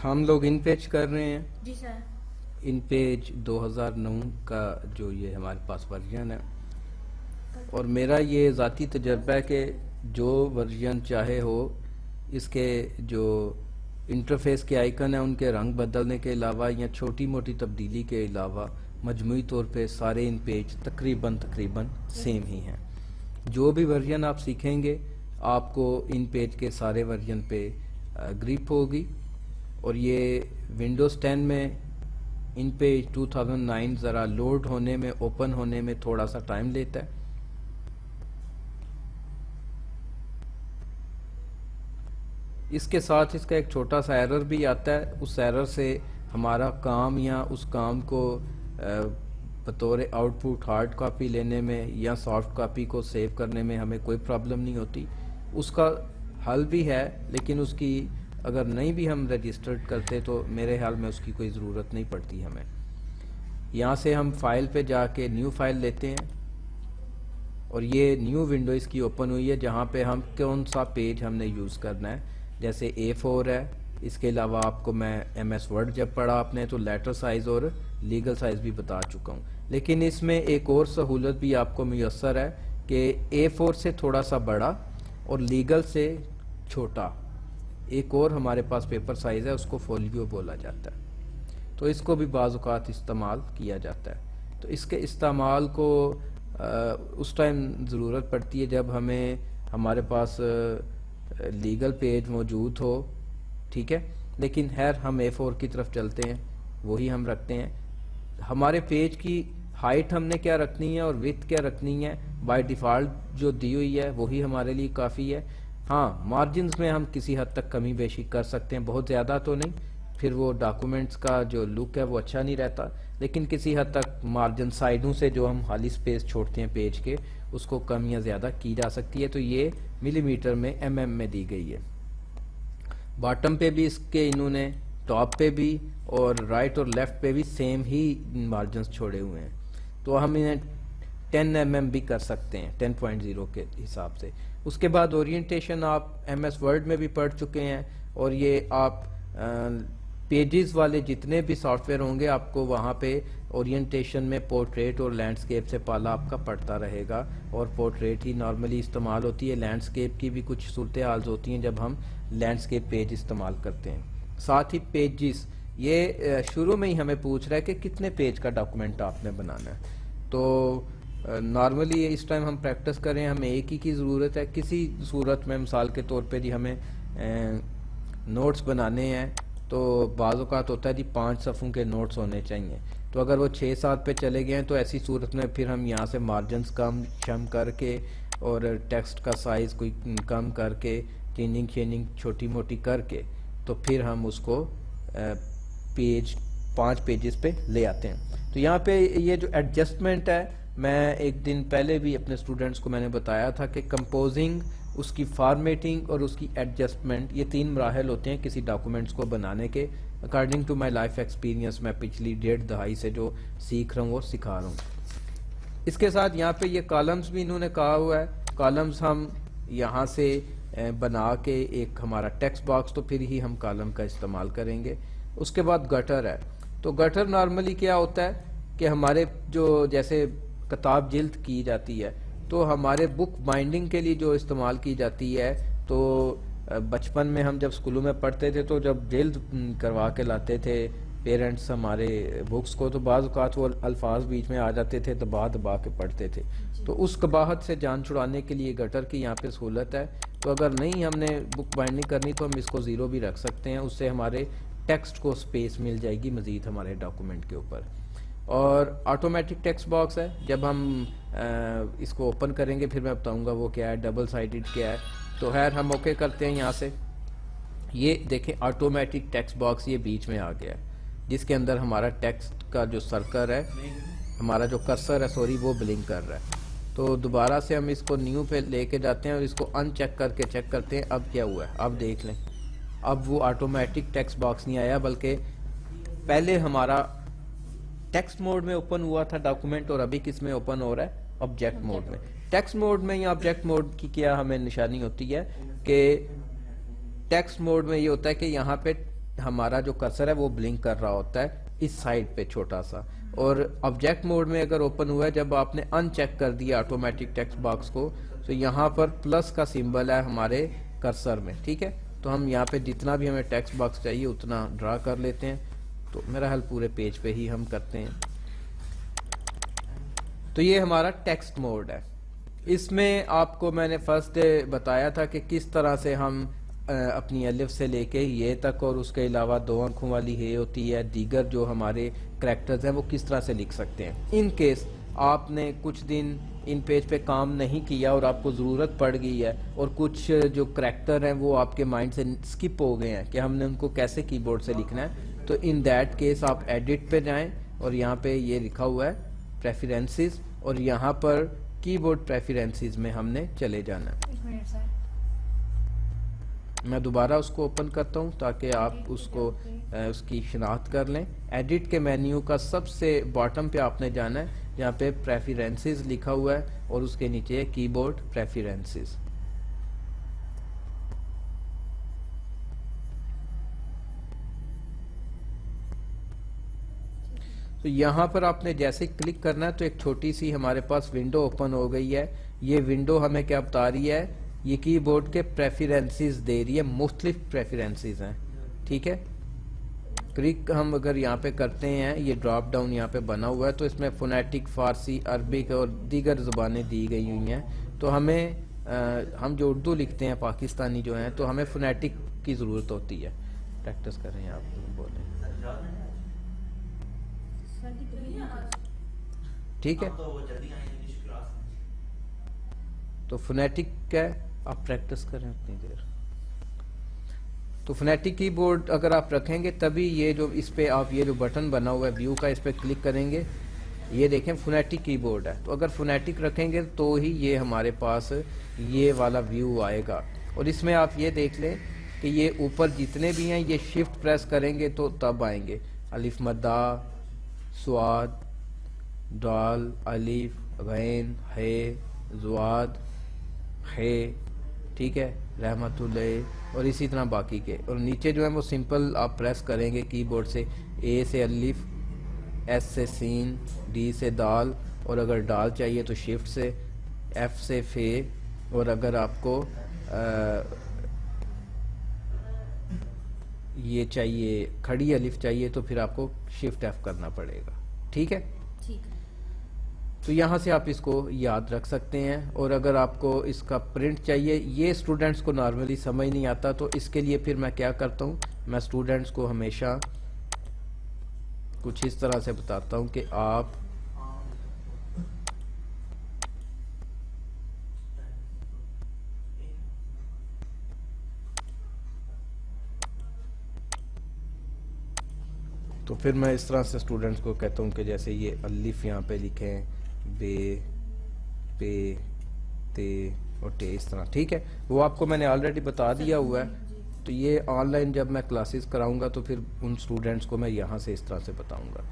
हम लोग इन पेज कर रहे हैं। जी सर। इन पेज 2009 का जो ये हमारे पास वर्जन है, और मेरा ये ज़ाती तजर्बा है कि जो वर्जन चाहे हो, इसके जो इंटरफेस के आइकन है उनके रंग बदलने के अलावा या छोटी मोटी तब्दीली के अलावा मजमूई तौर पे सारे इन पेज तकरीबन सेम ही हैं। जो भी वर्जन आप सीखेंगे आपको इन पेज के सारे वर्जन पे ग्रिप होगी। और ये विंडोज़ 10 में इन पेज 2009 ज़रा लोड होने में, ओपन होने में थोड़ा सा टाइम लेता है। इसके साथ इसका एक छोटा सा एरर भी आता है। उस एरर से हमारा काम या उस काम को बतौर आउटपुट हार्ड कॉपी लेने में या सॉफ्ट कॉपी को सेव करने में हमें कोई प्रॉब्लम नहीं होती। उसका हल भी है, लेकिन उसकी अगर नहीं भी हम रजिस्टर्ड करते तो मेरे ख्याल में उसकी कोई ज़रूरत नहीं पड़ती हमें। यहाँ से हम फाइल पे जाके न्यू फाइल लेते हैं और ये न्यू विंडो इसकी ओपन हुई है जहाँ पे हम कौन सा पेज हमने यूज़ करना है। जैसे A4 है, इसके अलावा आपको मैं MS वर्ड जब पढ़ा आपने तो लेटर साइज़ और लीगल साइज़ भी बता चुका हूँ। लेकिन इसमें एक और सहूलत भी आपको मुयस्सर है कि A4 से थोड़ा सा बड़ा और लीगल से छोटा एक और हमारे पास पेपर साइज़ है, उसको फोलियो बोला जाता है। तो इसको भी बाज़ औक़ात इस्तेमाल किया जाता है। तो इसके इस्तेमाल को उस टाइम ज़रूरत पड़ती है जब हमें हमारे पास लीगल पेज मौजूद हो, ठीक है। लेकिन खैर हम A4 की तरफ चलते हैं, वही हम रखते हैं। हमारे पेज की हाइट हमने क्या रखनी है और विड्थ क्या रखनी है, बाय डिफ़ॉल्ट जो दी हुई है वही हमारे लिए काफ़ी है। हाँ, मार्जिन्स में हम किसी हद तक कमी बेशी कर सकते हैं, बहुत ज़्यादा तो नहीं, फिर वो डॉक्यूमेंट्स का जो लुक है वो अच्छा नहीं रहता। लेकिन किसी हद तक मार्जिन साइडों से जो हम खाली स्पेस छोड़ते हैं पेज के, उसको कम या ज़्यादा की जा सकती है। तो ये मिलीमीटर में mm में दी गई है। बॉटम पे भी इसके इन्होंने टॉप पे भी और राइट और लेफ़्ट पे भी सेम ही मार्जिन्स छोड़े हुए हैं। तो हम इन्हें 10 mm भी कर सकते हैं 10.0 के हिसाब से। उसके बाद ओरिएंटेशन आप MS वर्ड में भी पढ़ चुके हैं, और ये आप पेजेस वाले जितने भी सॉफ्टवेयर होंगे आपको वहाँ पे ओरिएंटेशन में पोर्ट्रेट और लैंडस्केप से पाला आपका पड़ता रहेगा, और पोर्ट्रेट ही नॉर्मली इस्तेमाल होती है। लैंडस्केप की भी कुछ सूरत हाल होती हैं जब हम लैंडस्केप पेज इस्तेमाल करते हैं। साथ ही पेजेस, ये शुरू में ही हमें पूछ रहा है कि कितने पेज का डॉक्यूमेंट आपने बनाना है। तो नॉर्मली इस टाइम हम प्रैक्टिस करें, हमें एक ही की ज़रूरत है। किसी सूरत में मिसाल के तौर पे जी हमें नोट्स बनाने हैं तो बाज़ औक़ात होता है जी 5 सफ़ों के नोट्स होने चाहिए। तो अगर वो 6-7 पे चले गए हैं तो ऐसी सूरत में फिर हम यहाँ से मार्जिन्स कम शम करके और टेक्स्ट का साइज़ कोई कम करके चेंजिंग शेंजिंग छोटी मोटी करके तो फिर हम उसको पेज 5 पेजेस पे ले आते हैं। तो यहाँ पे ये जो एडजस्टमेंट है, मैं एक दिन पहले भी अपने स्टूडेंट्स को मैंने बताया था कि कंपोजिंग, उसकी फॉर्मेटिंग और उसकी एडजस्टमेंट, ये 3 मराहल होते हैं किसी डॉक्यूमेंट्स को बनाने के। According to my life experience मैं पिछली 1.5 दहाई से जो सीख रहा हूँ और सिखा रहा हूँ। इसके साथ यहाँ पे ये कॉलम्स भी इन्होंने कहा हुआ है। कॉलम्स हम यहाँ से बना के एक हमारा टेक्स्ट बॉक्स, तो फिर ही हम कॉलम का इस्तेमाल करेंगे। उसके बाद गटर है। तो गटर नॉर्मली क्या होता है कि हमारे जो जैसे किताब जिल्द की जाती है तो हमारे बुक बाइंडिंग के लिए जो इस्तेमाल की जाती है, तो बचपन में हम जब स्कूलों में पढ़ते थे तो जब जिल्द करवा के लाते थे पेरेंट्स हमारे बुक्स को, तो बाज़ औक़ात वो अल्फाज बीच में आ जाते थे, दबा दबा के पढ़ते थे। तो उस कबाहत से जान छुड़ाने के लिए गटर की यहाँ पे सहूलत है। तो अगर नहीं हमने बुक बाइंडिंग करनी तो हम इसको 0 भी रख सकते हैं, उससे हमारे टेक्स्ट को स्पेस मिल जाएगी मज़ीद हमारे डॉक्यूमेंट के ऊपर। और ऑटोमेटिक टेक्स्ट बॉक्स है, जब हम इसको ओपन करेंगे फिर मैं बताऊंगा वो क्या है, डबल साइडेड क्या है। तो खैर हम ओके करते हैं यहाँ से। ये देखें ऑटोमेटिक टेक्स्ट बॉक्स ये बीच में आ गया है, जिसके अंदर हमारा टेक्स्ट का जो सर्कल है, हमारा जो कर्सर है सॉरी, वो ब्लिंक कर रहा है। तो दोबारा से हम इसको न्यू पे लेके जाते हैं और इसको अनचेक करके चेक करते हैं अब क्या हुआ है। अब देख लें, अब वो ऑटोमेटिक टेक्स्ट बॉक्स नहीं आया, बल्कि पहले हमारा टेक्स्ट मोड में ओपन हुआ था डॉक्यूमेंट और अभी किस में ओपन हो रहा है, ऑब्जेक्ट मोड में। टेक्स्ट मोड में या ऑब्जेक्ट मोड की क्या हमें निशानी होती है कि टेक्स्ट मोड में ये होता है कि यहाँ पे हमारा जो कर्सर है वो ब्लिंक कर रहा होता है इस साइड पे छोटा सा। और ऑब्जेक्ट मोड में अगर ओपन हुआ है, जब आपने अनचेक कर दिया ऑटोमेटिक टेक्स्ट बॉक्स को, तो यहाँ पर प्लस का सिंबल है हमारे कर्सर में, ठीक है। तो हम यहाँ पे जितना भी हमें टेक्स्ट बॉक्स चाहिए उतना ड्रा कर लेते हैं। तो मेरा हल पूरे पेज पे ही हम करते हैं। तो ये हमारा टेक्स्ट मोड है। इसमें आपको मैंने फर्स्ट बताया था कि किस तरह से हम अपनी अलिफ से लेके ये तक, और उसके अलावा 2 अंकों वाली हे होती है, दीगर जो हमारे करैक्टर्स हैं वो किस तरह से लिख सकते हैं। इन केस आपने कुछ दिन इन पेज पे काम नहीं किया और आपको ज़रूरत पड़ गई है, और कुछ जो करैक्टर हैं वो आपके माइंड से स्किप हो गए हैं कि हमने उनको कैसे कीबोर्ड से लिखना है, तो इन दैट केस आप एडिट पे जाएं और यहाँ पे ये लिखा हुआ है प्रेफरेंसेस, और यहाँ पर कीबोर्ड प्रेफरेंसेस में हमने चले जाना है। एक मिनट सर, मैं दोबारा उसको ओपन करता हूँ ताकि आप उसको उसकी शिनाख्त कर लें। एडिट के मेन्यू का सबसे बॉटम पे आपने जाना है, जहाँ पे प्रेफरेंसेस लिखा हुआ है और उसके नीचे कीबोर्ड प्रेफरेंसेस। तो यहाँ पर आपने जैसे क्लिक करना है तो एक छोटी सी हमारे पास विंडो ओपन हो गई है। ये विंडो हमें क्या बता रही है, ये कीबोर्ड के प्रेफरेंसेस दे रही है, मुख्तलिफ प्रेफरेंसेस हैं, ठीक है। क्लिक हम अगर यहाँ पे करते हैं, ये ड्रॉप डाउन यहाँ पे बना हुआ है, तो इसमें फोनेटिक, फारसी, अरबिक और दीगर ज़ुबानें दी गई हुई हैं। तो हमें हम जो उर्दू लिखते हैं पाकिस्तानी जो हैं, तो हमें फोनेटिक की ज़रूरत होती है। प्रैक्टिस कर रहे हैं आप बोलें, ठीक है। तो फोनेटिक है, आप प्रैक्टिस करें उतनी देर। तो फोनेटिक कीबोर्ड अगर आप रखेंगे तभी ये जो इस पे आप ये जो बटन बना हुआ है व्यू का, इस पे क्लिक करेंगे, ये देखें फोनेटिक कीबोर्ड है। तो अगर फोनेटिक रखेंगे तो ही ये हमारे पास ये वाला व्यू आएगा। और इसमें आप ये देख लें कि ये ऊपर जितने भी हैं ये शिफ्ट प्रेस करेंगे तो तब आएंगे। अलिफ मद्दा, स्वाद, दाल, अलिफ, गैन, हे, ज़ुआद, हे, ठीक है, रहमतुल्लाह, और इसी तरह बाकी के। और नीचे जो है वो सिंपल आप प्रेस करेंगे कीबोर्ड से, ए से अलिफ, एस से सीन, डी से दाल, और अगर दाल चाहिए तो शिफ्ट से, एफ से फे, और अगर आपको ये चाहिए खड़ी अलिफ चाहिए तो फिर आपको शिफ्ट एफ करना पड़ेगा, ठीक है। ठीक है। तो यहाँ से आप इसको याद रख सकते हैं। और अगर आपको इसका प्रिंट चाहिए, ये स्टूडेंट्स को नॉर्मली समझ नहीं आता, तो इसके लिए फिर मैं क्या करता हूँ, मैं स्टूडेंट्स को हमेशा कुछ इस तरह से बताता हूँ कि आप तो फिर मैं इस तरह से स्टूडेंट्स को कहता हूँ कि जैसे ये अलिफ यहाँ पे लिखें, बे, पे, ते और टे, इस तरह, ठीक है। वो आपको मैंने ऑलरेडी बता दिया हुआ है। तो ये ऑनलाइन जब मैं क्लासेस कराऊंगा तो फिर उन स्टूडेंट्स को मैं यहाँ से इस तरह से बताऊंगा।